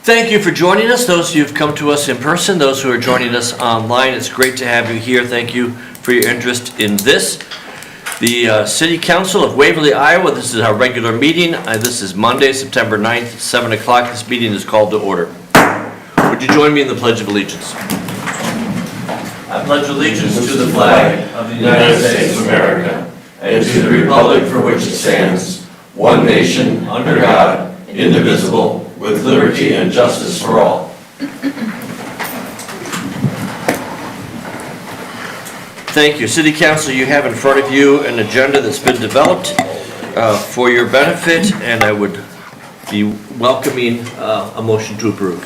Thank you for joining us, those of you who've come to us in person, those who are joining us online. It's great to have you here. Thank you for your interest in this. The City Council of Waverly, Iowa, this is our regular meeting. This is Monday, September 9th, 7 o'clock. This meeting is called to order. Would you join me in the Pledge of Allegiance? I pledge allegiance to the flag of the United States of America and to the republic for which it stands, one nation, under God, indivisible, with liberty and justice for all. Thank you. City Council, you have in front of you an agenda that's been developed for your benefit, and I would be welcoming a motion to approve.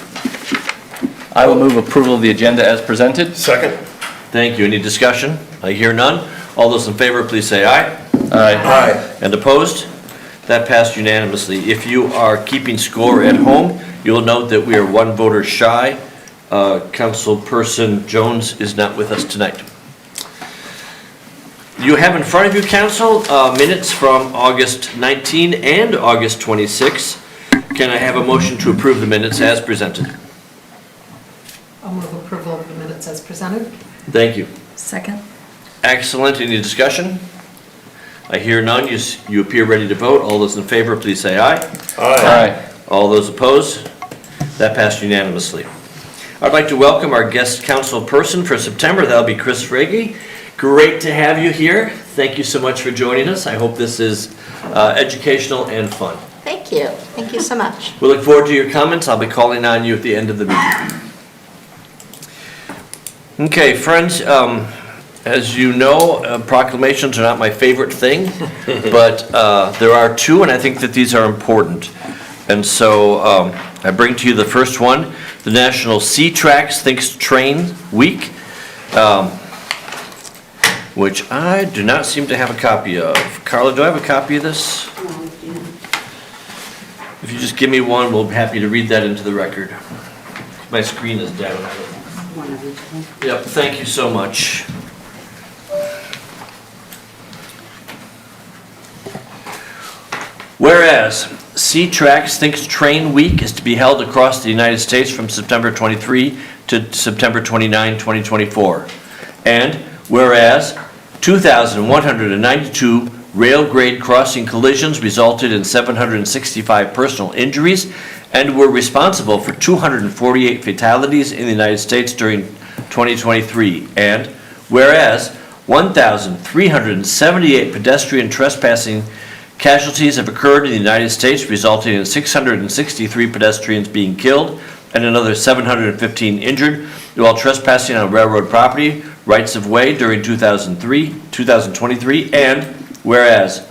I will move approval of the agenda as presented. Second. Thank you. Any discussion? I hear none. All those in favor, please say aye. Aye. Aye. And opposed? That passed unanimously. If you are keeping score at home, you'll note that we are one voter shy. Councilperson Jones is not with us tonight. You have in front of you, Council, minutes from August 19 and August 26. Can I have a motion to approve the minutes as presented? I'll move approval of the minutes as presented. Thank you. Second. Excellent. Any discussion? I hear none. You appear ready to vote. All those in favor, please say aye. Aye. All those opposed? That passed unanimously. I'd like to welcome our guest council person for September. That'll be Chris Frage. Great to have you here. Thank you so much for joining us. I hope this is educational and fun. Thank you. Thank you so much. We look forward to your comments. I'll be calling on you at the end of the meeting. Okay, friends, as you know, proclamations are not my favorite thing, but there are two, and I think that these are important. And so I bring to you the first one, the National Sea Tracks Thinks Train Week, which I do not seem to have a copy of. Carla, do I have a copy of this? If you just give me one, we'll be happy to read that into the record. My screen is down. Yep, thank you so much. Whereas Sea Tracks Thinks Train Week is to be held across the United States from September 23 to September 29, 2024. And whereas 2,192 rail grade crossing collisions resulted in 765 personal injuries and were responsible for 248 fatalities in the United States during 2023. And whereas 1,378 pedestrian trespassing casualties have occurred in the United States, resulting in 663 pedestrians being killed and another 715 injured while trespassing on railroad property rights of way during 2023. And whereas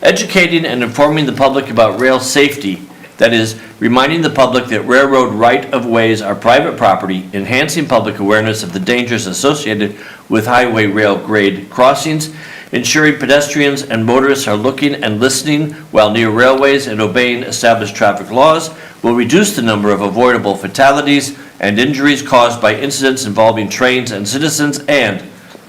educating and informing the public about rail safety, that is, reminding the public that railroad right-of-ways are private property, enhancing public awareness of the dangers associated with highway rail grade crossings, ensuring pedestrians and motorists are looking and listening while near railways and obeying established traffic laws will reduce the number of avoidable fatalities and injuries caused by incidents involving trains and citizens. And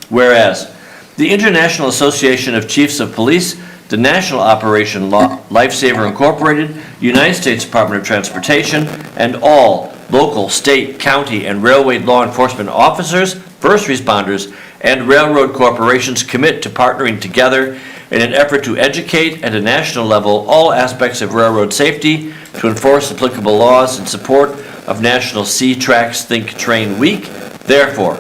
whereas the International Association of Chiefs of Police, the National Operation Lifesaver Incorporated, United States Department of Transportation, and all local, state, county, and railway law enforcement officers, first responders, and railroad corporations commit to partnering together in an effort to educate at a national level all aspects of railroad safety, to enforce applicable laws in support of National Sea Tracks Think Train Week. Therefore,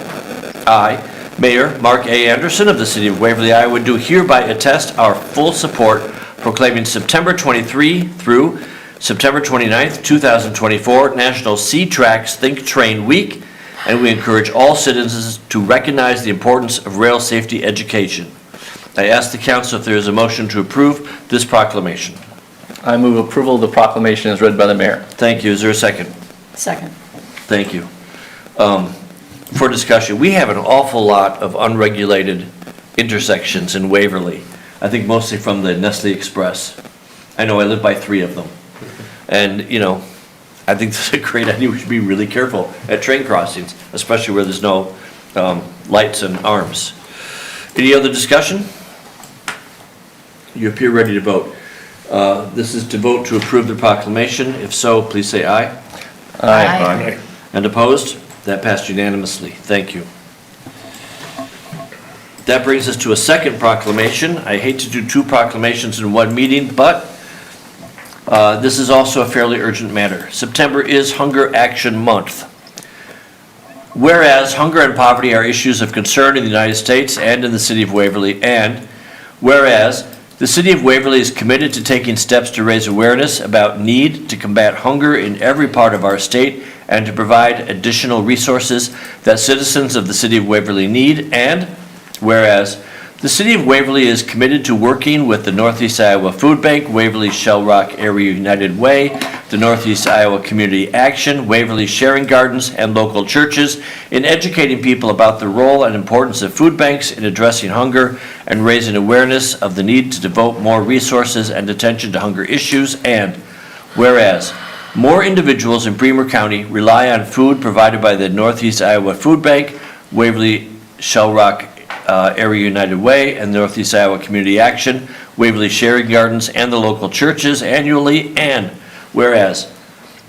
I, Mayor Mark A. Anderson of the City of Waverly, Iowa, do hereby attest our full support proclaiming September 23 through September 29th, 2024 National Sea Tracks Think Train Week, and we encourage all citizens to recognize the importance of rail safety education. I ask the council if there is a motion to approve this proclamation. I move approval of the proclamation as read by the mayor. Thank you. Is there a second? Second. Thank you. For discussion, we have an awful lot of unregulated intersections in Waverly. I think mostly from the Nestle Express. I know I live by 3 of them. And, you know, I think this is a great idea. We should be really careful at train crossings, especially where there's no lights and arms. Any other discussion? You appear ready to vote. This is to vote to approve the proclamation. If so, please say aye. Aye. And opposed? That passed unanimously. Thank you. That brings us to a second proclamation. I hate to do two proclamations in one meeting, but this is also a fairly urgent matter. September is Hunger Action Month. Whereas hunger and poverty are issues of concern in the United States and in the city of Waverly, and whereas the city of Waverly is committed to taking steps to raise awareness about need to combat hunger in every part of our state and to provide additional resources that citizens of the city of Waverly need, and whereas the city of Waverly is committed to working with the Northeast Iowa Food Bank, Waverly Shell Rock Area United Way, the Northeast Iowa Community Action, Waverly Sharing Gardens, and local churches in educating people about the role and importance of food banks in addressing hunger and raising awareness of the need to devote more resources and attention to hunger issues, and whereas more individuals in Bremer County rely on food provided by the Northeast Iowa Food Bank, Waverly Shell Rock Area United Way, and Northeast Iowa Community Action, Waverly Sharing Gardens, and the local churches annually, and whereas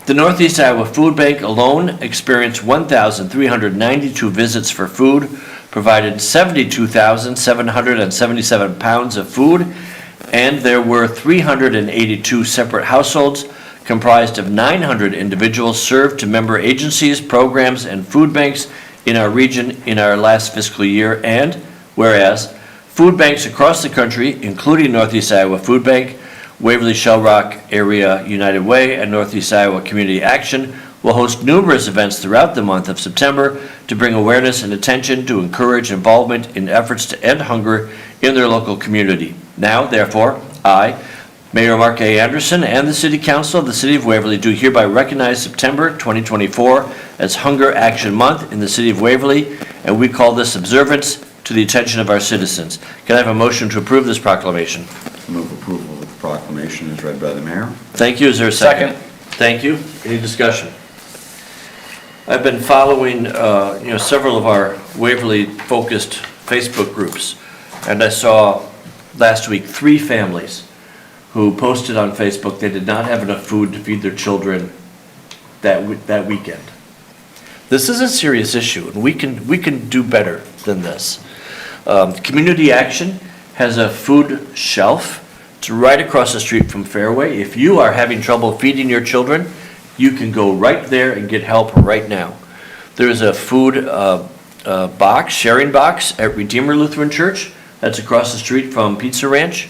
the Northeast Iowa Food Bank alone experienced 1,392 visits for food, provided 72,777 pounds of food, and there were 382 separate households comprised of 900 individuals served to member agencies, programs, and food banks in our region in our last fiscal year, and whereas food banks across the country, including Northeast Iowa Food Bank, Waverly Shell Rock Area United Way, and Northeast Iowa Community Action, will host numerous events throughout the month of September to bring awareness and attention to encourage involvement in efforts to end hunger in their local community. Now, therefore, I, Mayor Mark A. Anderson, and the City Council of the City of Waverly do hereby recognize September 2024 as Hunger Action Month in the City of Waverly, and we call this observance to the attention of our citizens. Can I have a motion to approve this proclamation? Move approval of the proclamation as read by the mayor. Thank you. Is there a second? Thank you. Any discussion? I've been following, several of our Waverly-focused Facebook groups, and I saw last week 3 families who posted on Facebook they did not have enough food to feed their children that weekend. This is a serious issue, and we can do better than this. Community Action has a food shelf. It's right across the street from Fairway. If you are having trouble feeding your children, you can go right there and get help right now. There is a food sharing box at Redeemer Lutheran Church. That's across the street from Pizza Ranch.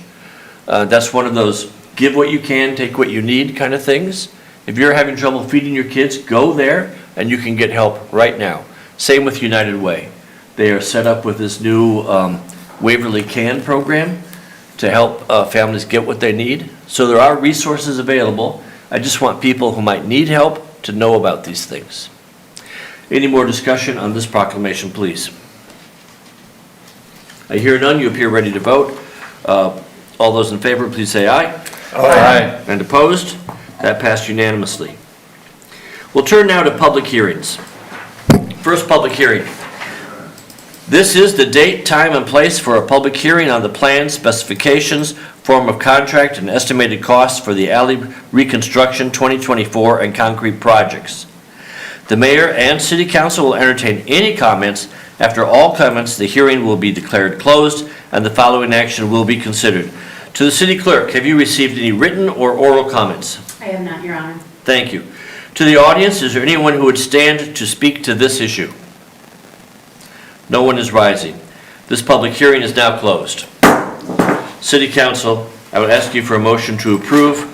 That's one of those give what you can, take what you need kind of things. If you're having trouble feeding your kids, go there and you can get help right now. Same with United Way. They are set up with this new Waverly Can program to help families get what they need. So there are resources available. I just want people who might need help to know about these things. Any more discussion on this proclamation, please? I hear none. You appear ready to vote. All those in favor, please say aye. Aye. And opposed? That passed unanimously. We'll turn now to public hearings. First public hearing. This is the date, time, and place for a public hearing on the plan, specifications, form of contract, and estimated costs for the Alley Reconstruction 2024 and concrete projects. The mayor and city council will entertain any comments. After all comments, the hearing will be declared closed and the following action will be considered. To the city clerk, have you received any written or oral comments? I have not, Your Honor. Thank you. To the audience, is there anyone who would stand to speak to this issue? No one is rising. This public hearing is now closed. City Council, I would ask you for a motion to approve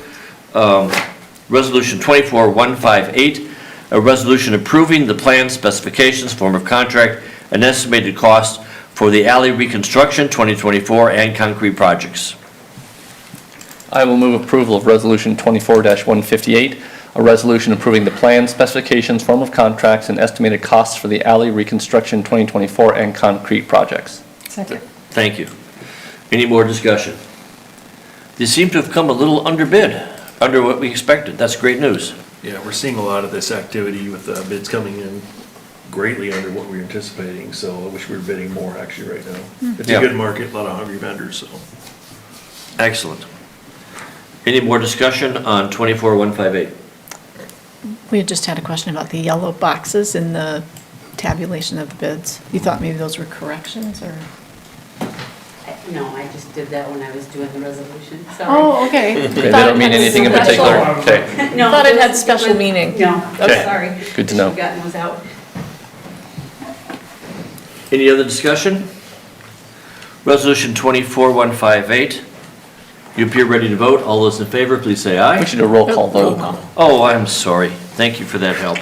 Resolution 24158, a resolution approving the plan, specifications, form of contract, and estimated cost for the Alley Reconstruction 2024 and concrete projects. I will move approval of Resolution 24-158, a resolution approving the plan, specifications, form of contracts, and estimated costs for the Alley Reconstruction 2024 and concrete projects. Second. Thank you. Any more discussion? They seem to have come a little underbid, under what we expected. That's great news. Yeah, we're seeing a lot of this activity with bids coming in greatly under what we were anticipating, so I wish we were bidding more actually right now. It's Yeah. a good market, a lot of hungry vendors, so. Excellent. Any more discussion on 24158? We had just had a question about the yellow boxes in the tabulation of the bids. You thought maybe those were corrections, or? No, I just did that when I was doing the resolution, sorry. Oh, okay. Okay, they don't mean anything in particular? Okay, No, Thought it had was- special was- meaning. No, Okay. sorry. Good to know. Should've gotten those out. Any other discussion? Resolution 24158. You appear ready to vote. All those in favor, please say we aye. should do a roll call vote. Oh, I'm sorry. Thank you for that help.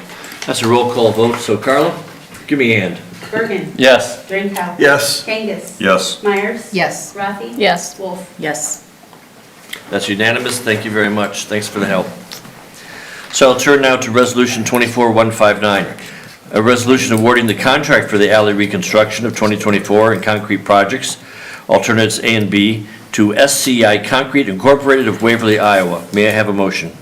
That's a roll call vote, so Carla, give me a hand. Bergen. Yes. Drinkow. Yes. Kangas. Yes. Myers. Yes. Rafi. Yes. Wolf. Yes. That's unanimous. Thank you very much. Thanks for the help. So I'll turn now to Resolution 24159, a resolution awarding the contract for the alley reconstruction of 2024 and concrete projects, alternates A and B, to SCI Concrete Incorporated of Waverly, Iowa. May I have a motion?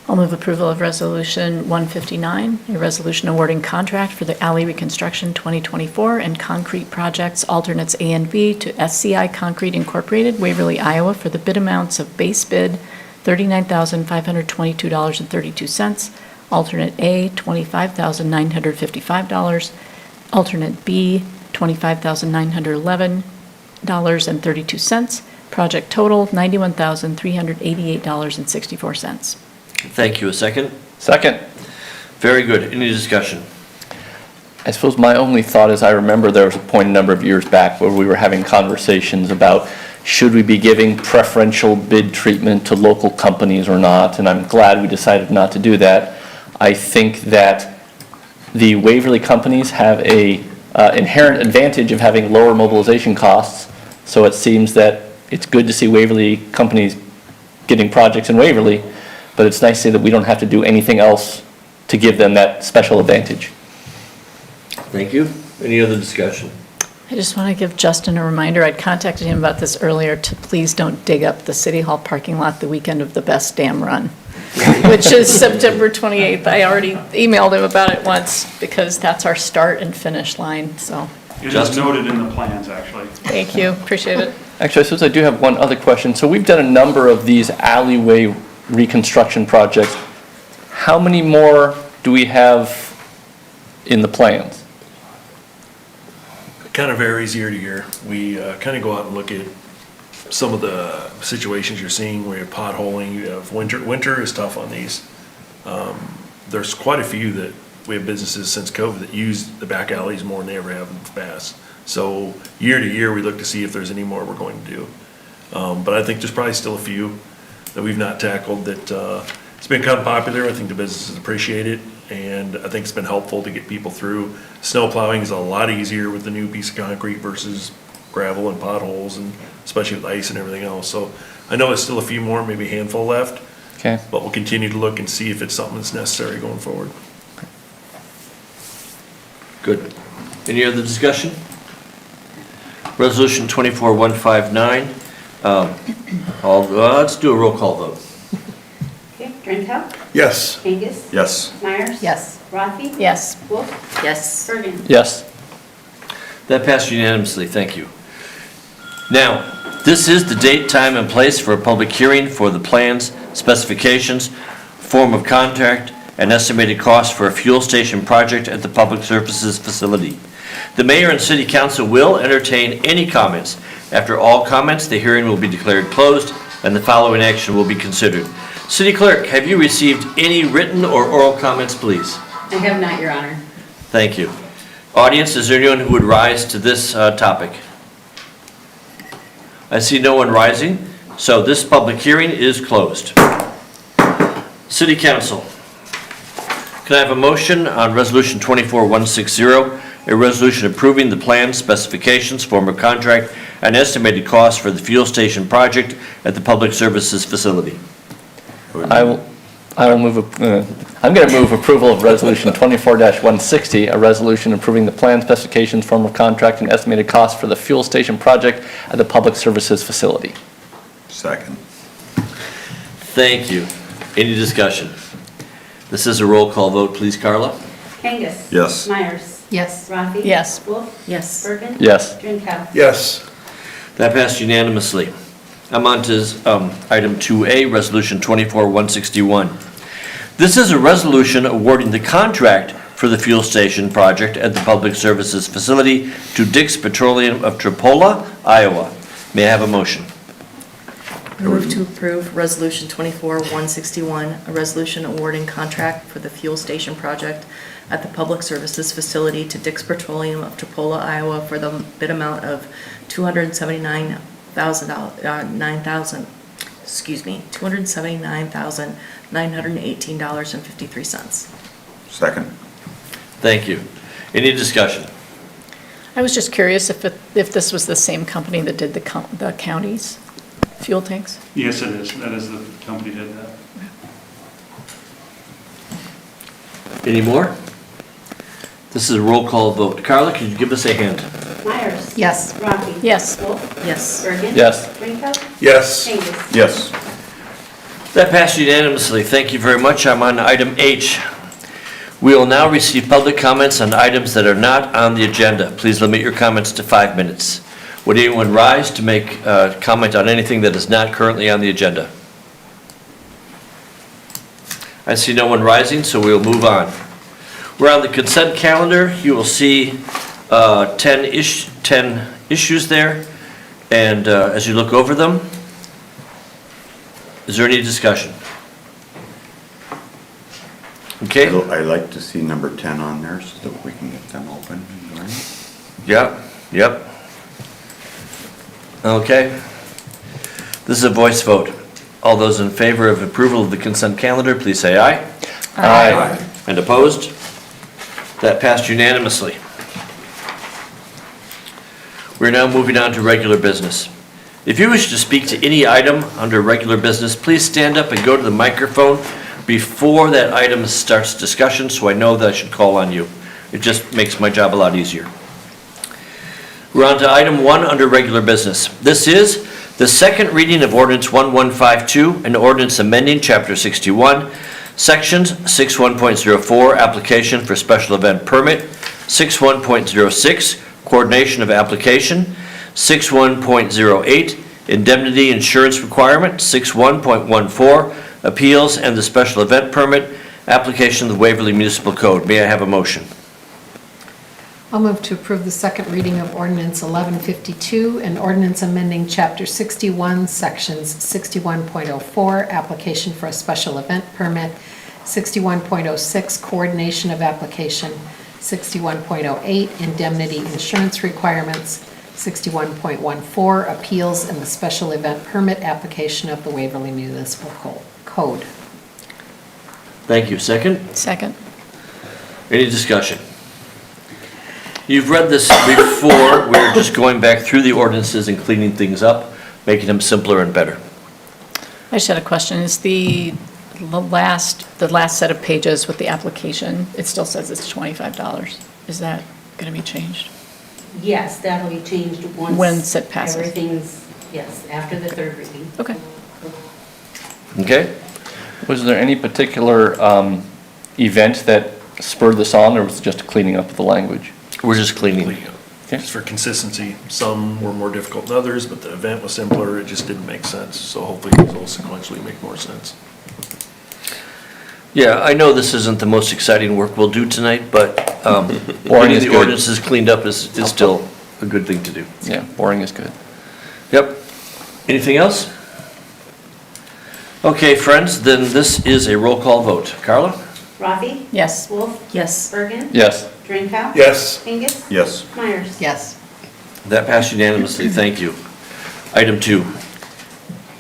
I'll move approval of Resolution 159, a resolution awarding contract for the alley reconstruction 2024 and concrete projects alternates A and B to SCI Concrete Incorporated, Waverly, Iowa, for the bid amounts of base bid $39,522.32, alternate A $25,955, alternate B $25,911.32, project total $91,388.64. Thank you. A second? Second. Very good. Any discussion? I suppose my only thought is I remember there was a point a number of years back where we were having conversations about should we be giving preferential bid treatment to local companies or not, and I'm glad we decided not to do that. I think that the Waverly companies have a inherent advantage of having lower mobilization costs, so it seems that it's good to see Waverly companies getting projects in Waverly, but it's nice to see that we don't have to do anything else to give them that special advantage. Thank you. Any other discussion? I just want to give Justin a reminder, I'd contacted him about this earlier, to please don't dig up the City Hall parking lot the weekend of the Best Damn Run, which is September 28th. I already emailed him about it once, because that's our start and finish line, so, It is Justin? noted in the plans, actually. thank you, appreciate it. Actually, I suppose I do have one other question. So we've done a number of these alleyway reconstruction projects. How many more do we have in the plans? It kind of varies year to year. We kind of go out and look at some of the situations you're seeing where you have potholing, you have winter. Winter is tough on these. There's quite a few that we have businesses since COVID that use the back alleys more than they ever have in the past. So year to year, we look to see if there's any more we're going to do. But I think there's probably still a few that we've not tackled that it's been kind of popular. I think the businesses appreciate it, and I think it's been helpful to get people through. Snow plowing is a lot easier with the new piece of concrete versus gravel and potholes, and especially with ice and everything else. So I know there's still a few more, maybe a handful left, Okay. but we'll continue to look and see if it's something that's necessary going forward. Good. Any other discussion? Resolution 24159. Let's do a roll call vote. Okay, Drinkow. Yes. Kangas. Yes. Myers. Yes. Rafi. Yes. Wolf. Yes. Bergen. Yes. That passed unanimously. Thank you. Now, this is the date, time, and place for a public hearing for the plans, specifications, form of contract, and estimated cost for a fuel station project at the Public Services Facility. The mayor and city council will entertain any comments. After all comments, the hearing will be declared closed, and the following action will be considered. City Clerk, have you received any written or oral comments, please? I have not, Your Honor. Thank you. Audience, is there anyone who would rise to this topic? I see no one rising, so this public hearing is closed. City Council, can I have a motion on Resolution 24160, a resolution approving the plans, specifications, form of contract, and estimated cost for the fuel station project at the Public Services Facility? I will move, I'm going to move approval of Resolution 24-160, a resolution approving the plan, specifications, form of contract, and estimated cost for the fuel station project at the Public Services Facility. Second. Thank you. Any discussion? This is a roll call vote, please, Carla. Kangas. Yes. Myers. Yes. Rafi. Yes. Wolf. Yes. Bergen. Yes. Drinkow. Yes. That passed unanimously. I'm on to item 2A, Resolution 24161. This is a resolution awarding the contract for the fuel station project at the Public Services Facility to Dick's Petroleum of Tripoli, Iowa. May I have a motion? I move to approve Resolution 24-161, a resolution awarding contract for the fuel station project at the Public Services Facility to Dick's Petroleum of Tripoli, Iowa for the bid amount of $279,918.53. Second. Thank you. Any discussion? I was just curious if this was the same company that did the county's fuel tanks? Yes, it is. That is the company did that. Any more? This is a roll call vote. Carla, could you give us a hint? Myers. Yes. Rafi. Yes. Wolf. Yes. Bergen. Yes. Drinkow. Yes. Angus. Yes. That passed unanimously. Thank you very much. I'm on item H. We will now receive public comments on items that are not on the agenda. Please limit your comments to 5 minutes. Would anyone rise to make a comment on anything that is not currently on the agenda? I see no one rising, so we will move on. We're on the consent calendar. You will see 10 issues there, and as you look over them, is there any discussion? Okay. I'd like to see number 10 on there so that we can get them open. Yep. Okay. This is a voice vote. All those in favor of approval of the consent calendar, please say aye. Aye. And opposed? That passed unanimously. We're now moving on to regular business. If you wish to speak to any item under regular business, please stand up and go to the microphone before that item starts discussion, so I know that I should call on you. It just makes my job a lot easier. We're on to item 1 under regular business. This is the second reading of ordinance 1152, an ordinance amending chapter 61, sections 61.04, application for special event permit, 61.06, coordination of application, 61.08, indemnity insurance requirement, 61.14, appeals and the special event permit, application of the Waverly Municipal Code. May I have a motion? I'll move to approve the second reading of ordinance 1152, an ordinance amending chapter 61, sections 61.04, application for a special event permit, 61.06, coordination of application, 61.08, indemnity insurance requirements, 61.14, appeals and the special event permit application of the Waverly Municipal Code. Thank you. Second? Second. Any discussion? You've read this before. We're just going back through the ordinances and cleaning things up, making them simpler and better. I just had a question. Is the last set of pages with the application, it still says it's $25. Is that going to be changed? Yes, that'll be changed once. Once it passes. Everything's, yes, after the third reading. Okay. Okay? Was there any particular event that spurred this on, or was it just cleaning up of the language? We're just cleaning. Okay. Just for consistency, some were more difficult than others, but the event was simpler, it just didn't make sense. So hopefully these will sequentially make more sense. Yeah, I know this isn't the most exciting work we'll do tonight, but Boring getting is the good. ordinances cleaned up is still a good thing to do. Yeah, boring is good. Yep. Anything else? Okay, friends, then this is a roll call vote. Carla? Rafi? Yes. Wolf? Yes. Bergen? Yes. Drinkow? Yes. Angus? Yes. Myers? Yes. That passed unanimously. Thank you. Item 2.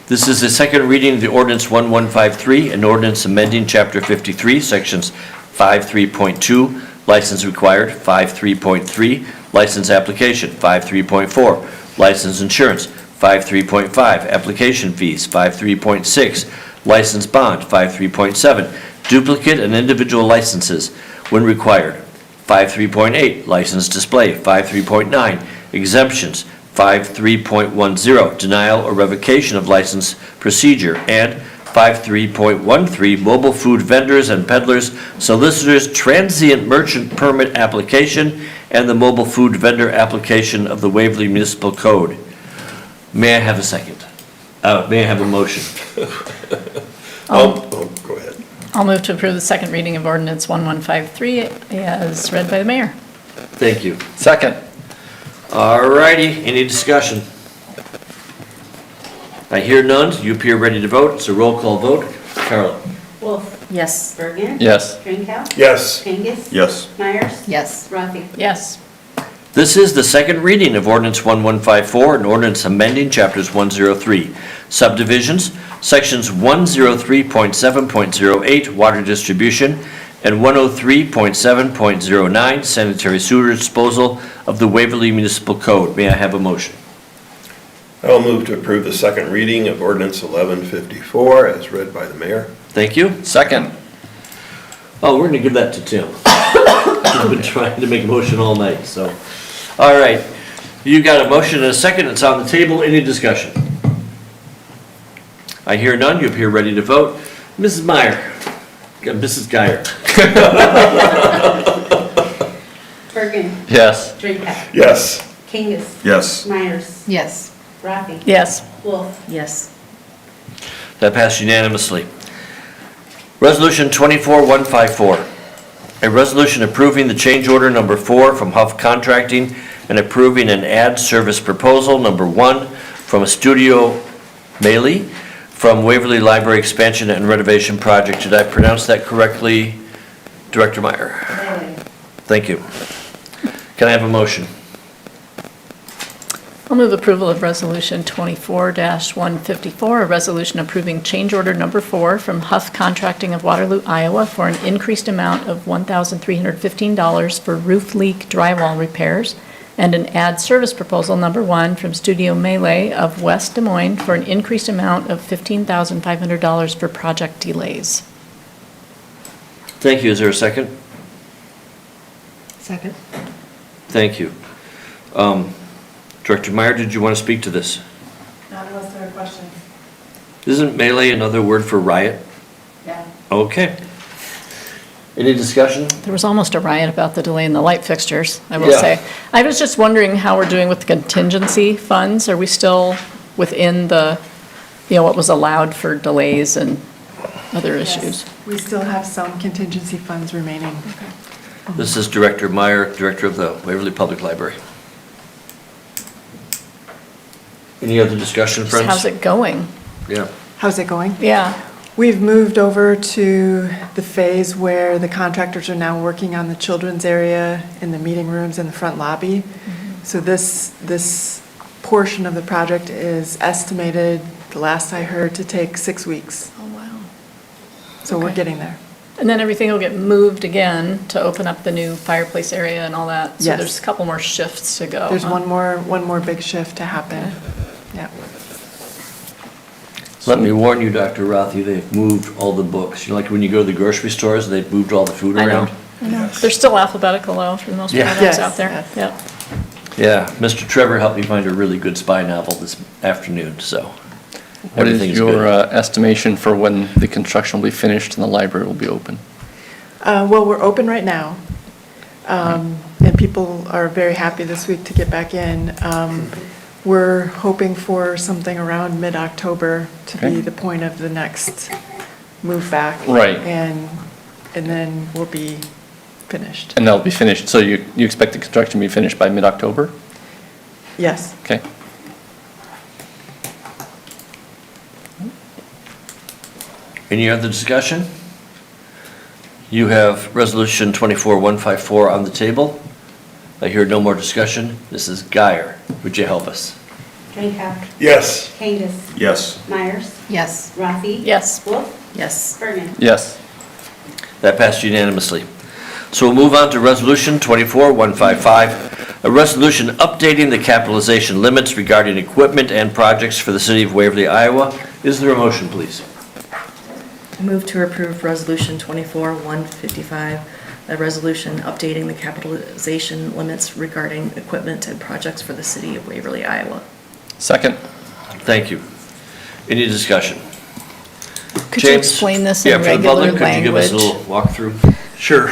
This is the second reading of the ordinance 1153, an ordinance amending chapter 53, sections 53.2, license required, 53.3, license application, 53.4, license insurance, 53.5, application fees, 53.6, license bond, 53.7, duplicate and individual licenses when required, 53.8, license display, 53.9, exemptions, 53.10, denial or revocation of license procedure, and 53.13, mobile food vendors and peddlers, solicitors, transient merchant permit application, and the mobile food vendor application of the Waverly Municipal Code. May I have a second? May I have a motion? Oh, go ahead. I'll move to approve the second reading of ordinance 1153 as read by the mayor. Thank you. Second. All righty, any discussion? I hear none, you appear ready to vote, it's a roll call vote. Carla? Wolf. Yes. Bergen. Yes. Drinkow. Yes. Kangas. Yes. Myers. Yes. Rafi. Yes. This is the second reading of ordinance 1154, an ordinance amending chapters 103, subdivisions, sections 103.7.08, water distribution, and 103.7.09, sanitary sewer disposal of the Waverly Municipal Code. May I have a motion? I'll move to approve the second reading of ordinance 1154 as read by the mayor. Thank you. Second. Oh, we're gonna give that to Tim. He's been trying to make a motion all night, so. All right, you got a motion and a second, it's on the table, any discussion? I hear none, you appear ready to vote. Mrs. Meyer, Mrs. Geyer. Bergen. Yes. Drinkow. Yes. Kangas. Yes. Myers. Yes. Rafi. Yes. Wolf. Yes. That passed unanimously. Resolution 24154, a resolution approving the change order number 4 from Huff Contracting and approving an ad service proposal number 1 from Studio Melee from Waverly Library Expansion and Renovation Project. Did I pronounce that correctly, Director Meyer? Thank you. Can I have a motion? I'll move approval of Resolution 24-154, a resolution approving change order number 4 from Huff Contracting of Waterloo, Iowa for an increased amount of $1,315 for roof leak drywall repairs, and an ad service proposal number 1 from Studio Melee of West Des Moines for an increased amount of $15,500 for project delays. Thank you. Is there a second? Second. Thank you. Director Meyer, did you want to speak to this? Not unless there are questions. Isn't melee another word for riot? Yeah. Okay. Any discussion? There was almost a riot about the delay in the light fixtures, I will Yeah. say. I was just wondering how we're doing with the contingency funds. Are we still within the, what was allowed for delays and other issues? We still have some contingency funds remaining. This is Director Meyer, Director of the Waverly Public Library. Any other discussion, Just friends? how's it going? Yeah. How's it going? Yeah. We've moved over to the phase where the contractors are now working on the children's area in the meeting rooms in the front lobby. So this portion of the project is estimated, the last I heard, to take 6 weeks. Oh, wow. So we're Okay. getting there. And then everything will get moved again to open up the new fireplace area and all that? So Yes. there's a couple more shifts to go? There's huh? one more big shift to happen. Yeah. Let me warn you, Dr. Rothi, they've moved all the books. You know, like when you go to the grocery stores, they've moved all the food I know. around? I know. They're still alphabetical though, for the most part, Yeah. that's Yes, out there. yes. Yep. Yeah, Mr. Trevor helped me find a really good spy novel this afternoon, so What is everything's your good. estimation for when the construction will be finished and the library will be open? Well, we're open right now, and people are very happy this week to get back in. We're hoping for something around mid-October to be Okay. the point of the next move back. Right. And then we'll be finished. And that'll be finished, so you expect the construction to be finished by mid-October? Yes. Okay. Any other discussion? You have Resolution 24154 on the table. I hear no more discussion. Mrs. Geyer, would you help us? Drinkow. Yes. Kangas. Yes. Myers. Yes. Rafi. Yes. Wolf. Yes. Bergen. Yes. That passed unanimously. So we'll move on to Resolution 24155, a resolution updating the capitalization limits regarding equipment and projects for the city of Waverly, Iowa. Is there a motion, please? Move to approve Resolution 24-155, a resolution updating the capitalization limits regarding equipment and projects for the city of Waverly, Iowa. Second. Thank you. Any discussion? Could you James? explain this Yeah, in for the regular public, could you give us a language? little walkthrough? Sure.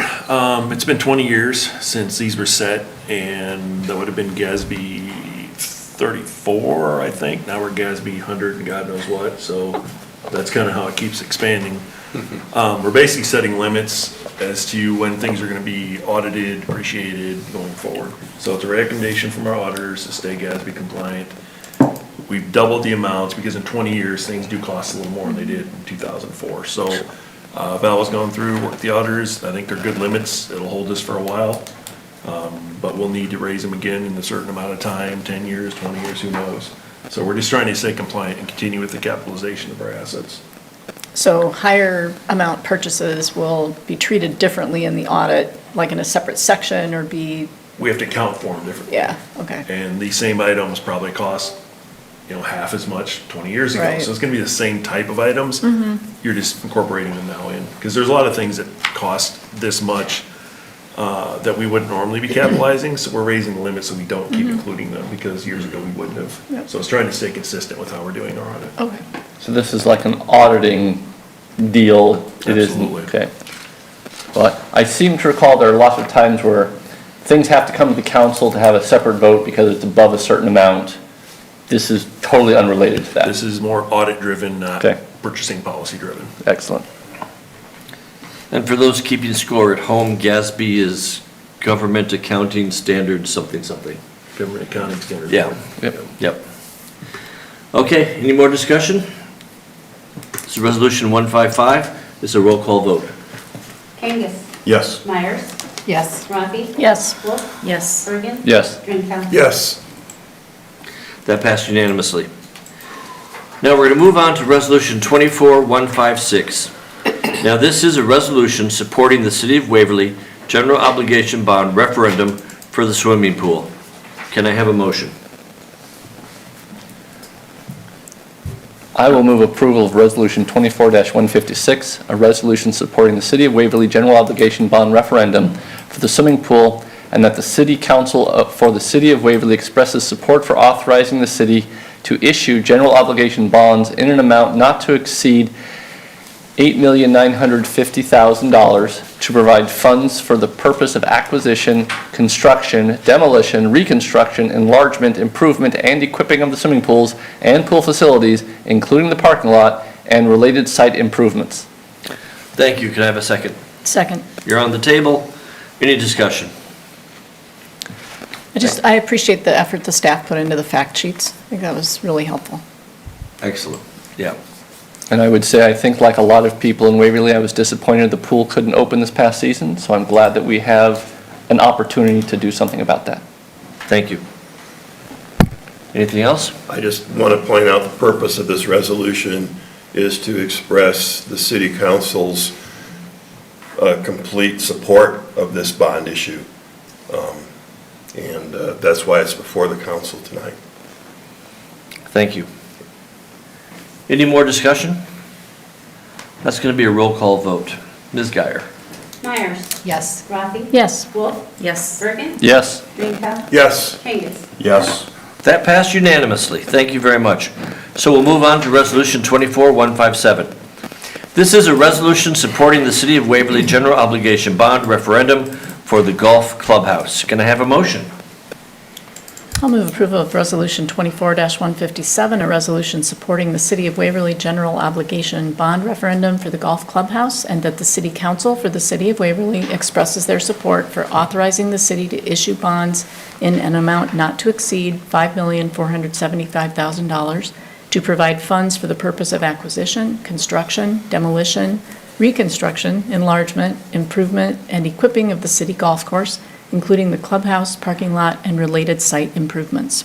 It's been 20 years since these were set, and that would have been GASB 34, I think. Now we're GASB 100 and God knows what, so that's kind of how it keeps expanding. We're basically setting limits as to when things are gonna be audited, appreciated going forward. So it's a recommendation from our auditors to stay GASB compliant. We've doubled the amounts because in 20 years, things do cost a little more than they did in 2004. So Val has gone through, worked with the auditors. I think they're good limits. It'll hold us for a while. But we'll need to raise them again in a certain amount of time, 10 years, 20 years, who knows? So we're just trying to stay compliant and continue with the capitalization of our assets. So higher amount purchases will be treated differently in the audit, like in a separate section or be, We have to account for them differently. yeah, okay. And these same items probably cost, half as much 20 years ago. Right. So it's gonna be the same type of items. You're just incorporating them now in. Because there's a lot of things that cost this much that we wouldn't normally be capitalizing. So we're raising the limit so we don't keep including them because years ago we wouldn't have. Yep. So it's trying to stay consistent with how we're doing our audit. Okay. So this is like an auditing deal? It isn't- Absolutely. Okay. But I seem to recall there are lots of times where things have to come to the council to have a separate vote because it's above a certain amount. This is totally unrelated to that. This is more audit-driven, not Okay. purchasing policy-driven. Excellent. And for those keeping score at home, GASB is Government Accounting Standards something. Government accounting standards. Yeah. Yep. Okay, any more discussion? This is Resolution 155. It's a roll call vote. Kangas, Yes. Myers, Yes. Rafi. Yes. Wolf, Yes. Bergen. Yes. Drinkow. Yes. That passed unanimously. Now we're going to move on to Resolution 24156. Now this is a resolution supporting the City of Waverly General Obligation Bond referendum for the swimming pool. Can I have a motion? I will move approval of Resolution 24-156, a resolution supporting the City of Waverly General Obligation Bond referendum for the swimming pool, and that the City Council for the City of Waverly expresses support for authorizing the city to issue general obligation bonds in an amount not to exceed $8,950,000 to provide funds for the purpose of acquisition, construction, demolition, reconstruction, enlargement, improvement, and equipping of the swimming pools and pool facilities, including the parking lot, and related site improvements. Thank you. Can I have a second? Second. You're on the table. Any discussion? I appreciate the effort the staff put into the fact sheets. I think that was really helpful. Excellent. Yeah. And I would say, I think like a lot of people in Waverly, I was disappointed the pool couldn't open this past season, so I'm glad that we have an opportunity to do something about that. Thank you. Anything else? I just want to point out the purpose of this resolution is to express the city council's complete support of this bond issue. And that's why it's before the council tonight. Thank you. Any more discussion? That's going to be a roll call vote. Ms. Geyer? Myers, Yes. Rafi. Yes. Wolf, Yes. Bergen. Yes. Drinkow. Yes. Kangas. Yes. That passed unanimously. Thank you very much. So we'll move on to Resolution 24157. This is a resolution supporting the City of Waverly General Obligation Bond referendum for the Golf Clubhouse. Can I have a motion? I'll move approval of Resolution 24-157, a resolution supporting the City of Waverly General Obligation Bond referendum for the Golf Clubhouse, and that the City Council for the City of Waverly expresses their support for authorizing the city to issue bonds in an amount not to exceed $5,475,000 to provide funds for the purpose of acquisition, construction, demolition, reconstruction, enlargement, improvement, and equipping of the city golf course, including the clubhouse, parking lot, and related site improvements.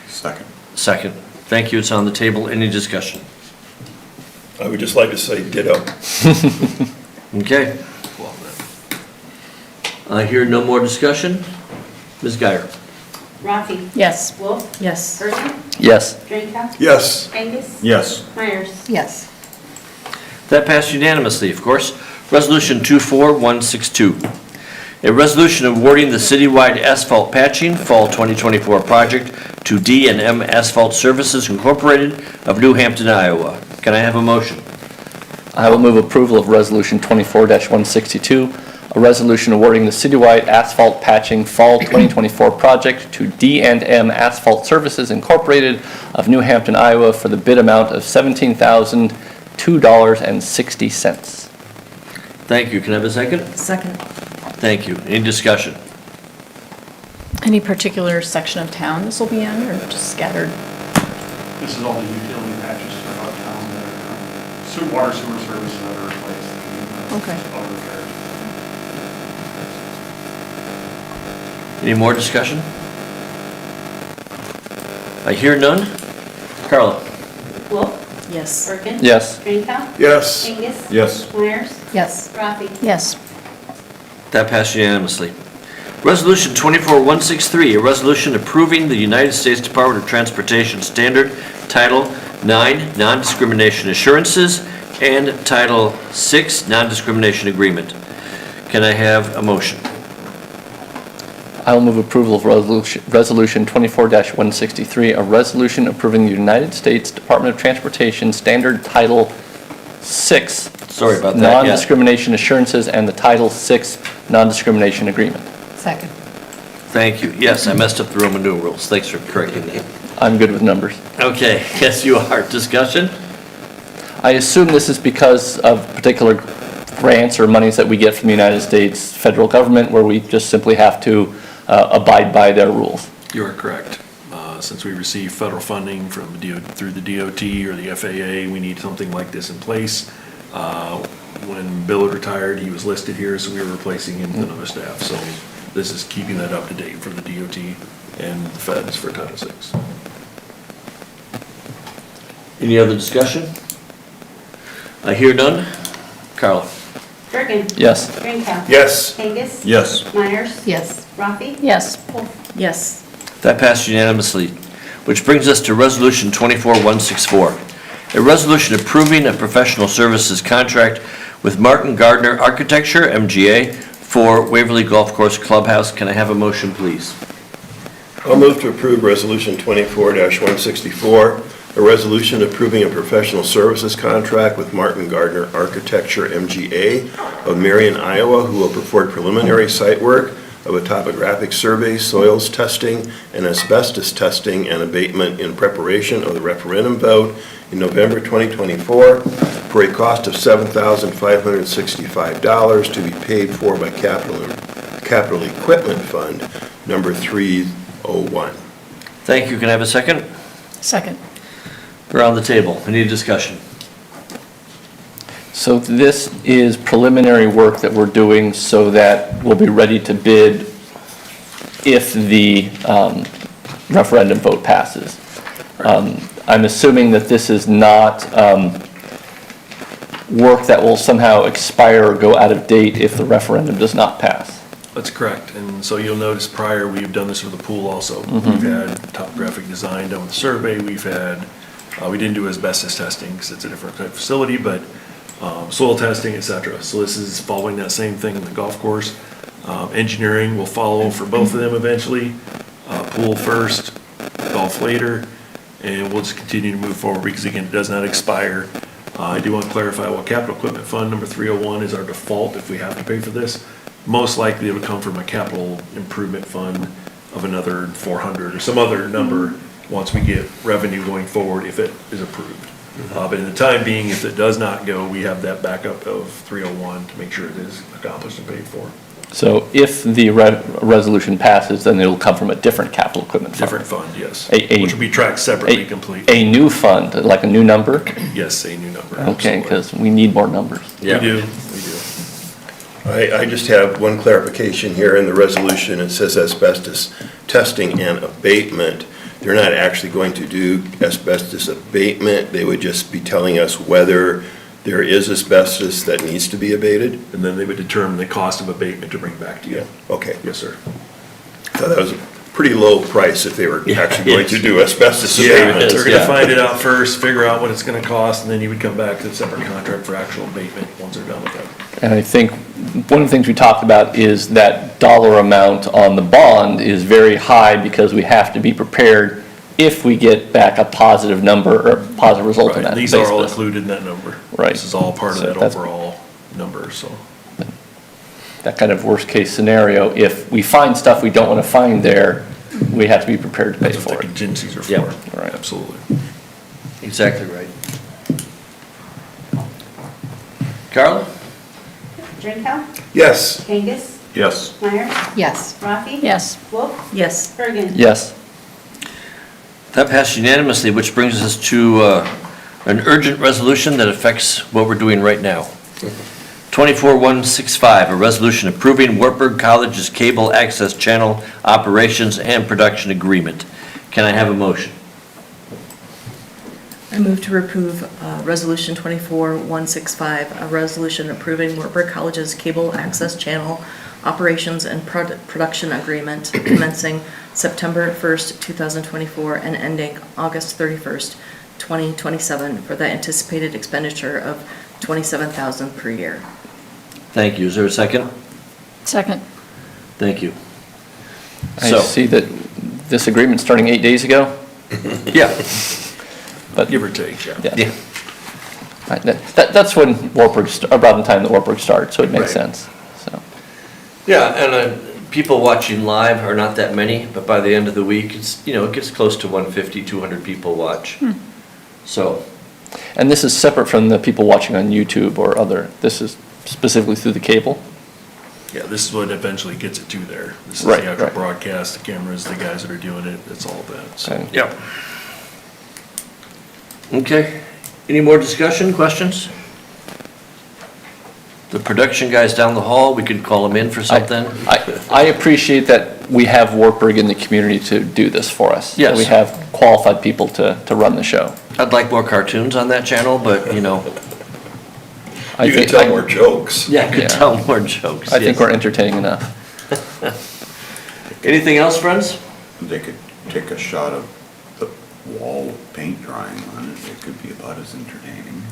Second. Second. Thank you. It's on the table. Any discussion? I would just like to say ditto. Okay. I hear no more discussion. Ms. Geyer? Rafi. Yes. Wolf. Yes. Bergen. Yes. Drinkow. Yes. Kangas. Yes. Myers. Yes. That passed unanimously, of course. Resolution 24162. A resolution awarding the citywide asphalt patching Fall 2024 project to D&M Asphalt Services Incorporated of New Hampton, Iowa. Can I have a motion? I will move approval of Resolution 24-162, a resolution awarding the citywide asphalt patching Fall 2024 project to D&M Asphalt Services Incorporated of New Hampton, Iowa for the bid amount of $17,200 $2.60. Thank you. Can I have a second? Second. Thank you. Any discussion? Any particular section of town this will be in, or just scattered? This is all the utility patches throughout town that are, water sewer services that are replaced. Okay. Other repairs. Any more discussion? I hear none. Carla? Wolf? Yes. Bergen? Yes. Drinkow? Yes. Angus? Yes. Myers? Yes. Rafi? Yes. That passed unanimously. Resolution 24163, a resolution approving the United States Department of Transportation Standard Title 9 Non-Discrimination Assurances and Title 6 Non-Discrimination Agreement. Can I have a motion? I will move approval of Resolution 24-163, a resolution approving the United States Department of Transportation Standard Title 6 Sorry about that, yeah. Non-Discrimination Assurances and the Title 6 Non-Discrimination Agreement. Second. Thank you. Yes, I messed up the Roman numerals. Thanks for correcting that. I'm good with numbers. Okay, yes, you are. Discussion? I assume this is because of particular grants or monies that we get from the United States federal government where we just simply have to abide by their rules. You are correct. Since we receive federal funding from through the DOT or the FAA, we need something like this in place. When Bill had retired, he was listed here, so we were replacing him with another staff. So this is keeping that up to date for the DOT and the feds for Title VI. Any other discussion? I hear none. Carla? Bergen? Yes. Drinkow? Yes. Angus? Yes. Myers? Yes. Rafi? Yes. Wolf? Yes. That passed unanimously, which brings us to Resolution 24164, a resolution approving a professional services contract with Martin Gardner Architecture, MGA, for Waverly Golf Course Clubhouse. Can I have a motion, please? I'll move to approve Resolution 24-164, a resolution approving a professional services contract with Martin Gardner Architecture, MGA, of Marion, Iowa, who will perform preliminary site work of a topographic survey, soils testing, and asbestos testing and abatement in preparation of the referendum vote in November 2024 for a cost of $7,565 to be paid for by Capital Equipment Fund number 301. Thank you. Can I have a second? Second. Around the table. Any discussion? So this is preliminary work that we're doing so that we'll be ready to bid if the referendum vote passes. I'm assuming that this is not work that will somehow expire or go out of date if the referendum does not pass. That's correct. And so you'll notice prior, we've done this with the pool also. We've had topographic design done with the survey. We've had, we didn't do asbestos testing because it's a different type of facility, but soil testing, et cetera. So this is following that same thing in the golf course. Engineering will follow for both of them eventually. Pool first, golf later, and we'll just continue to move forward because again, it does not expire. I do want to clarify, well, Capital Equipment Fund number 301 is our default if we have to pay for this. Most likely it would come from a capital improvement fund of another 400 or some other number once we get revenue going forward if it is approved. But in the time being, if it does not go, we have that backup of 301 to make sure it is accomplished and paid for. So if the resolution passes, then it'll come from a different capital equipment fund? Different fund, yes. Which will be tracked separately, completely. A new fund, like a new number? Yes, a new number. Okay, absolutely. because we need more numbers. Yeah. We do. I just have one clarification here in the resolution. It says asbestos testing and abatement. They're not actually going to do asbestos abatement. They would just be telling us whether there is asbestos that needs to be abated. And then they would determine the cost of abatement to bring back to you. Okay. Yes, sir. So that was a pretty low price if they were actually going to do asbestos Yeah, abatement. they're gonna find it out first, figure out what it's gonna cost, and then you would come back to a separate contract for actual abatement once they're done with that. And I think one of the things we talked about is that dollar amount on the bond is very high because we have to be prepared if we get back a positive number or positive result in Right, that. these are all basis. included in that number. Right. This is all part of So that that's- overall number, so. That kind of worst case scenario, if we find stuff we don't want to find there, we have to be prepared to pay That's what for the it. contingencies are Yeah. for. Right. Absolutely. Exactly right. Carla? Drinkow? Yes. Kangas? Yes. Myers? Yes. Rafi? Yes. Wolf? Yes. Bergen? Yes. That passed unanimously, which brings us to an urgent resolution that affects what we're doing right now. 24165, a resolution approving Wartburg College's cable access channel operations and production agreement. Can I have a motion? I move to approve Resolution 24-165, a resolution approving Wartburg College's cable access channel operations and production agreement commencing September 1st, 2024 and ending August 31st, 2027 for the anticipated expenditure of $27,000 per year. Thank you. Is there a second? Second. Thank you. I So- see that this agreement starting 8 days ago, Yeah. but Give or take, yeah. yeah. Yeah. Right, That's when Wartburg, about the time that Wartburg starts, so it makes Right. sense, so. Yeah, and people watching live are not that many, but by the end of the week, it gets close to 150, 200 people watch. So, And this is separate from the people watching on YouTube or other, this is specifically through the cable? Yeah, this is what eventually gets it to there. This is Right, the actual right. broadcast, the cameras, the guys that are doing it, it's all that, so. Okay. yeah. Okay. Any more discussion, questions? The production guys down the hall, we could call them in for something. I appreciate that we have Wartburg in the community to do this for us. Yes. We have qualified people to run the show. I'd like more cartoons on that channel, but, You can think- tell more jokes. Yeah, I could Yeah. tell more jokes. I think yes. we're entertaining enough. Anything else, friends? They could take a shot of the wall paint drying on it. It could be about as entertaining.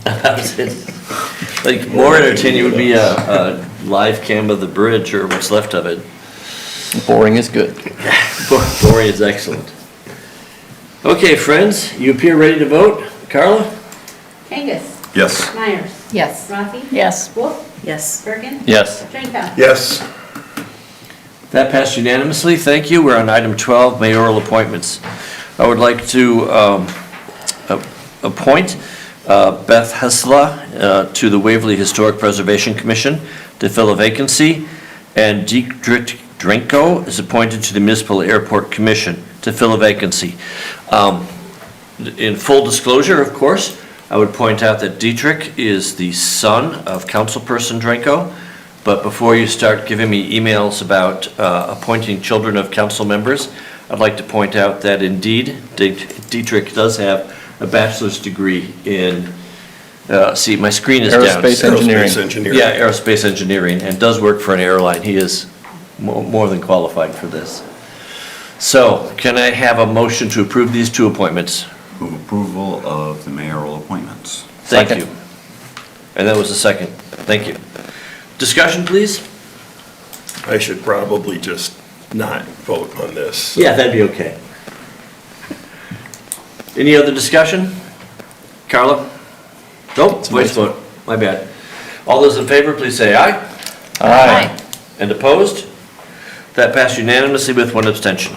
Like, more entertaining would be a live cam of the bridge or what's left of it. Boring is good. Boring is excellent. Okay, friends, you appear ready to vote. Carla? Kangas? Yes. Myers? Yes. Rafi? Yes. Wolf? Yes. Bergen? Yes. Drinkow? Yes. That passed unanimously. Thank you. We're on item 12, mayoral appointments. I would like to appoint Beth Hesla to the Waverly Historic Preservation Commission to fill a vacancy, and Dietrich Drenko is appointed to the Municipal Airport Commission to fill a vacancy. In full disclosure, of course, I would point out that Dietrich is the son of Councilperson Drenko, but before you start giving me emails about appointing children of council members, I'd like to point out that indeed Dietrich does have a bachelor's degree in, see, my screen is down. Aerospace engineering. Aerospace engineering. Yeah, aerospace engineering, and does work for an airline. He is more than qualified for this. So, can I have a motion to approve these two appointments? Move approval of the mayoral appointments. Thank Second. you. And that was a second. Thank you. Discussion, please? I should probably just not vote on this. Yeah, that'd be okay. Any other discussion? Carla? Nope, voice vote. My bad. All those in favor, please say aye. Aye. And opposed? That passed unanimously with one abstention.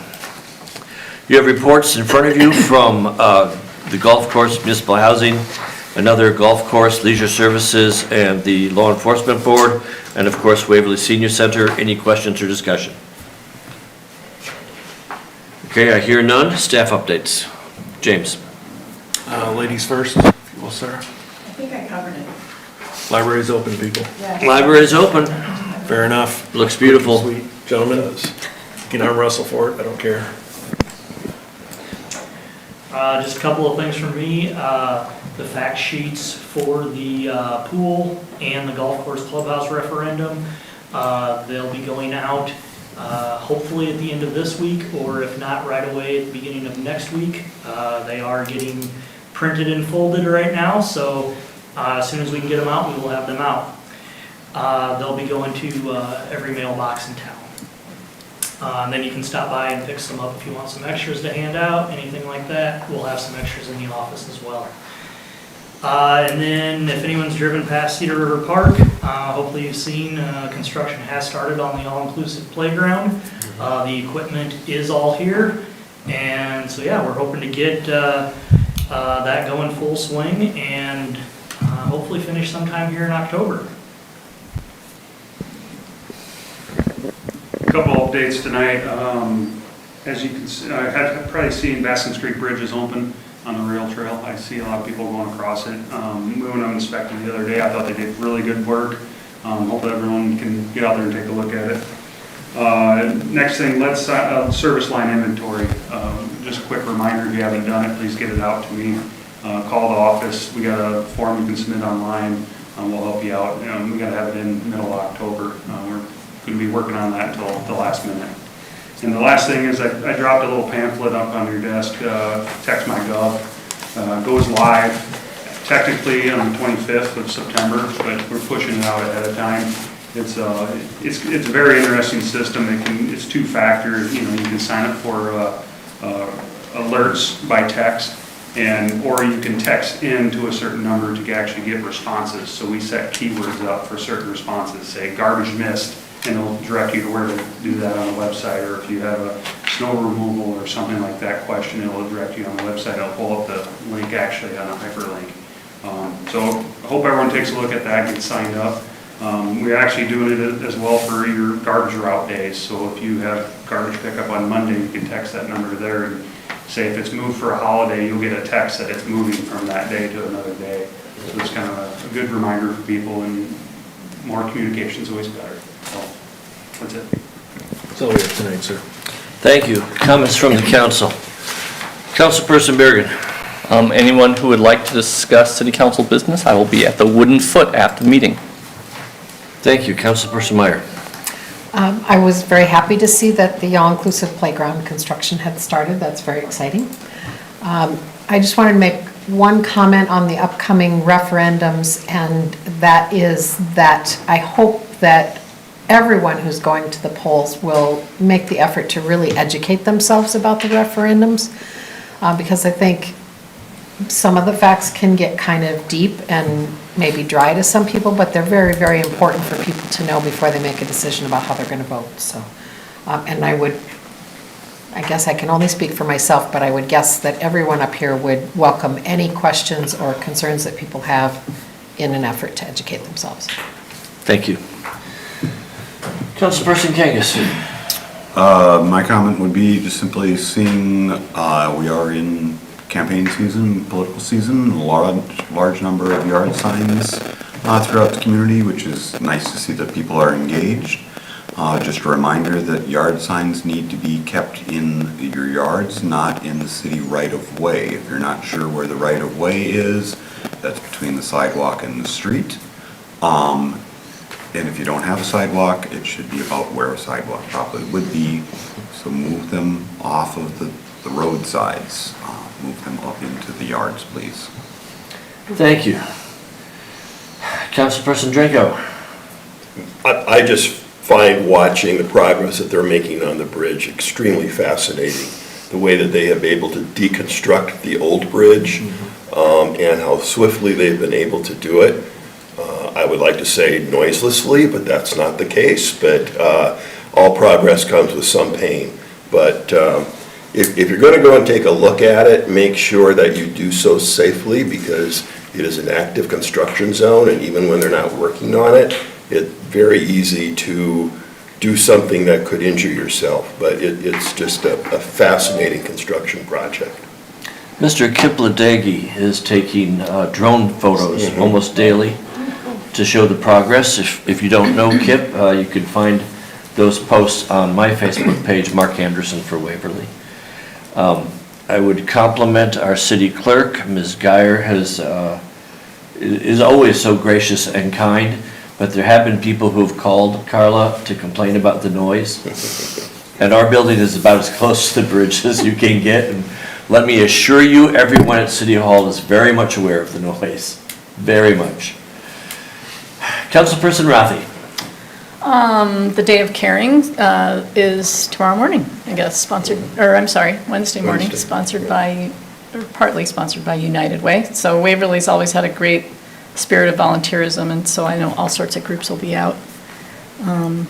You have reports in front of you from the golf course, municipal housing, another golf course, leisure services, and the law enforcement board, and of course Waverly Senior Center. Any questions or discussion? Okay, I hear none. Staff updates. James. Ladies first, if you will, Sarah. I think I covered it. Library's open, people. Library is open. Fair enough. Looks beautiful. Sweet. Gentlemen, you can arm wrestle for it, I don't care. Just a couple of things from me. The fact sheets for the pool and the golf course clubhouse referendum, they'll be going out hopefully at the end of this week, or if not right away at the beginning of next week. They are getting printed and folded right now, so as soon as we can get them out, we will have them out. They'll be going to every mailbox in town. And then you can stop by and pick some up if you want some extras to hand out, anything like that. We'll have some extras in the office as well. And then if anyone's driven past Cedar River Park, hopefully you've seen construction has started on the all-inclusive playground. The equipment is all here. And so yeah, we're hoping to get that going full swing and hopefully finish sometime here in October. couple updates tonight. As you can see, I have probably seen Bassin's Creek Bridge is open on the rail trail. I see a lot of people going across it. We went and inspected the other day. I thought they did really good work. Hope everyone can get out there and take a look at it. Next thing, let's service line inventory. Just a quick reminder, if you haven't done it, please get it out to me. Call the office. We got a form you can submit online. We'll help you out. We got to have it in middle of October. We're going to be working on that until the last minute. And the last thing is I dropped a little pamphlet up on your desk, Text My Gov. Goes live technically on the 25th of September, but we're pushing it out ahead of time. It's a very interesting system. It's two-factor. You can sign up for alerts by text, or you can text in to a certain number to actually get responses. So we set keywords up for certain responses, say garbage missed, and it'll direct you to where to do that on the website. Or if you have a snow removal or something like that question, it'll direct you on the website. It'll pull up the link actually on a hyperlink. So I hope everyone takes a look at that, gets signed up. We're actually doing it as well for your garbage route days. So if you have garbage pickup on Monday, you can text that number there and say if it's moved for a holiday, you'll get a text that it's moving from that day to another day. So it's kind of a good reminder for people, and more communication is always better. So that's it. That's all we have tonight, sir. Thank you. Comments from the council. Councilperson Bergen. Anyone who would like to discuss city council business, I will be at the Wooden Foot after the meeting. Thank you. Councilperson Meyer. I was very happy to see that the all-inclusive playground construction had started. That's very exciting. I just wanted to make one comment on the upcoming referendums, and that is that I hope that everyone who's going to the polls will make the effort to really educate themselves about the referendums, because I think some of the facts can get kind of deep and maybe dry to some people, but they're very, very important for people to know before they make a decision about how they're going to vote. So, and I guess I can only speak for myself, but I would guess that everyone up here would welcome any questions or concerns that people have in an effort to educate themselves. Thank you. Councilperson Kangas. My comment would be just simply seeing we are in campaign season, political season, large number of yard signs throughout the community, which is nice to see that people are engaged. Just a reminder that yard signs need to be kept in your yards, not in the city right-of-way. If you're not sure where the right-of-way is, that's between the sidewalk and the street. And if you don't have a sidewalk, it should be about where a sidewalk probably would be. So move them off of the roadsides. Move them up into the yards, please. Thank you. Councilperson Dranko. I just find watching the progress that they're making on the bridge extremely fascinating. The way that they have been able to deconstruct the old bridge and how swiftly they've been able to do it. I would like to say noiselessly, but that's not the case. But all progress comes with some pain. But if you're going to go and take a look at it, make sure that you do so safely, because it is an active construction zone, and even when they're not working on it, it's very easy to do something that could injure yourself. But it's just a fascinating construction project. Mr. Kipladegi is taking drone photos almost daily to show the progress. If you don't know Kip, you can find those posts on my Facebook page, Mark Anderson for Waverly. I would compliment our city clerk. Ms. Geyer is always so gracious and kind, but there have been people who have called Carla to complain about the noise. And our building is about as close to the bridge as you can get. And let me assure you, everyone at City Hall is very much aware of the noise, very much. Councilperson Rathi. The Day of Caring is tomorrow morning, I guess, Wednesday morning, sponsored by, or partly sponsored by United Way. So Waverly's always had a great spirit of volunteerism, and so I know all sorts of groups will be out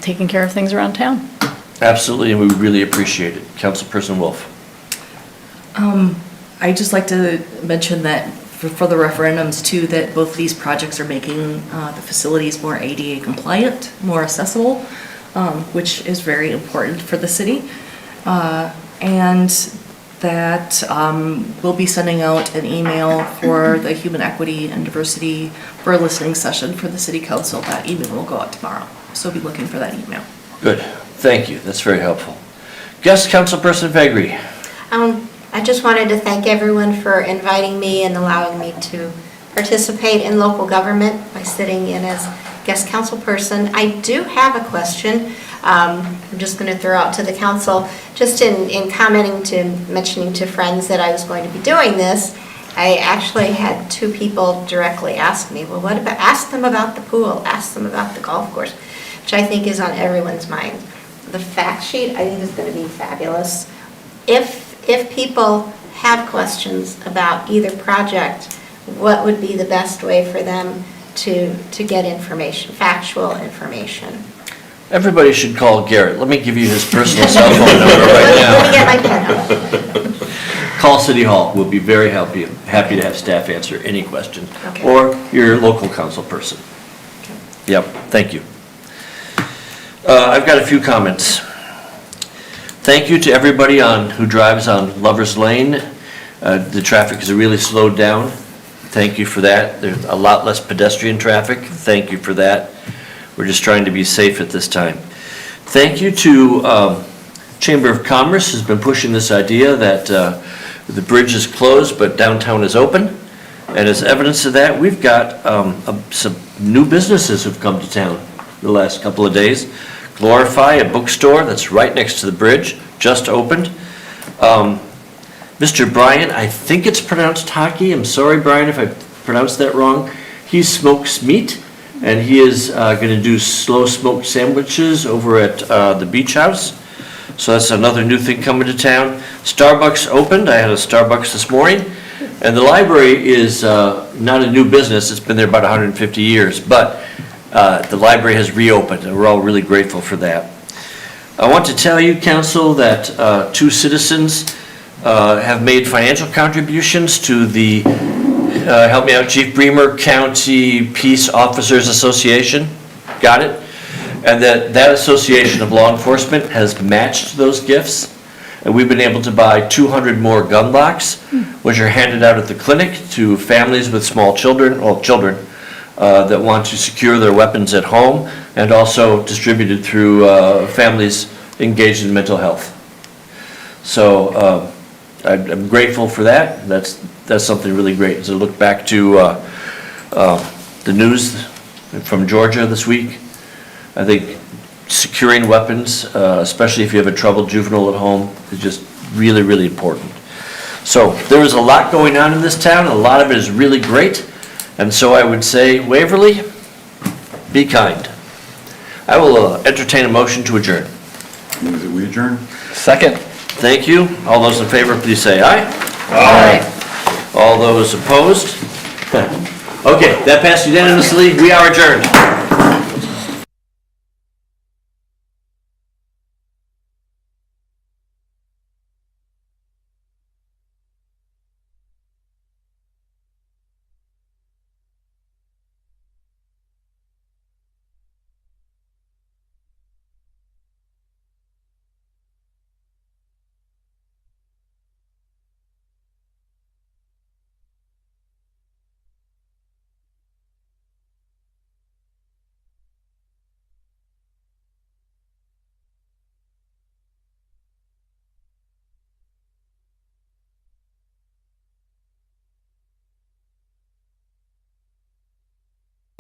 taking care of things around town. Absolutely, and we really appreciate it. Councilperson Wolf. I'd just like to mention that for the referendums too, that both of these projects are making the facilities more ADA compliant, more accessible. which is very important for the city. And that we'll be sending out an email for the human equity and diversity for a listening session for the city council. That email will go out tomorrow, so be looking for that email. Good, thank you, that's very helpful. Guest Councilperson Vegri. I just wanted to thank everyone for inviting me and allowing me to participate in local government by sitting in as guest council person. I do have a question. I'm just going to throw out to the council. Just in commenting to, mentioning to friends that I was going to be doing this, I actually had 2 people directly ask me, well, what about, ask them about the pool, ask them about the golf course, which I think is on everyone's mind. The fact sheet, I think, is going to be fabulous. If people have questions about either project, what would be the best way for them to get information, factual information? Everybody should call Garrett. Let me give you his personal cell phone number right now. Let me get my pen out. Call City Hall. We'll be very happy to have staff answer any question. Okay. Or your local council person. Yep, thank you. I've got a few comments. Thank you to everybody who drives on Lover's Lane. The traffic has really slowed down. Thank you for that. There's a lot less pedestrian traffic. Thank you for that. We're just trying to be safe at this time. Thank you to Chamber of Commerce who's been pushing this idea that the bridge is closed but downtown is open. And as evidence of that, we've got some new businesses who've come to town the last couple of days. Glorify, a bookstore that's right next to the bridge, just opened. Mr. Brian, I think it's pronounced Hockey. I'm sorry, Brian, if I pronounced that wrong. He smokes meat, and he is going to do slow smoked sandwiches over at the Beach House. So that's another new thing coming to town. Starbucks opened. I had a Starbucks this morning. And the library is not a new business. It's been there about 150 years. But the library has reopened, and we're all really grateful for that. I want to tell you, Council, that 2 citizens have made financial contributions to the, help me out, Chief Bremer County Peace Officers Association. Got it? And that association of law enforcement has matched those gifts. And we've been able to buy 200 more gun locks, which are handed out at the clinic to families with small children, that want to secure their weapons at home, and also distributed through families engaged in mental health. So I'm grateful for that. That's something really great. As I look back to the news from Georgia this week, I think securing weapons, especially if you have a troubled juvenile at home, is just really, really important. So there is a lot going on in this town. A lot of it is really great. And so I would say, Waverly, be kind. I will entertain a motion to adjourn. Move that we adjourn. Second. Thank you. All those in favor, please say aye. Aye. All those opposed? Okay, that passed unanimously. We are adjourned.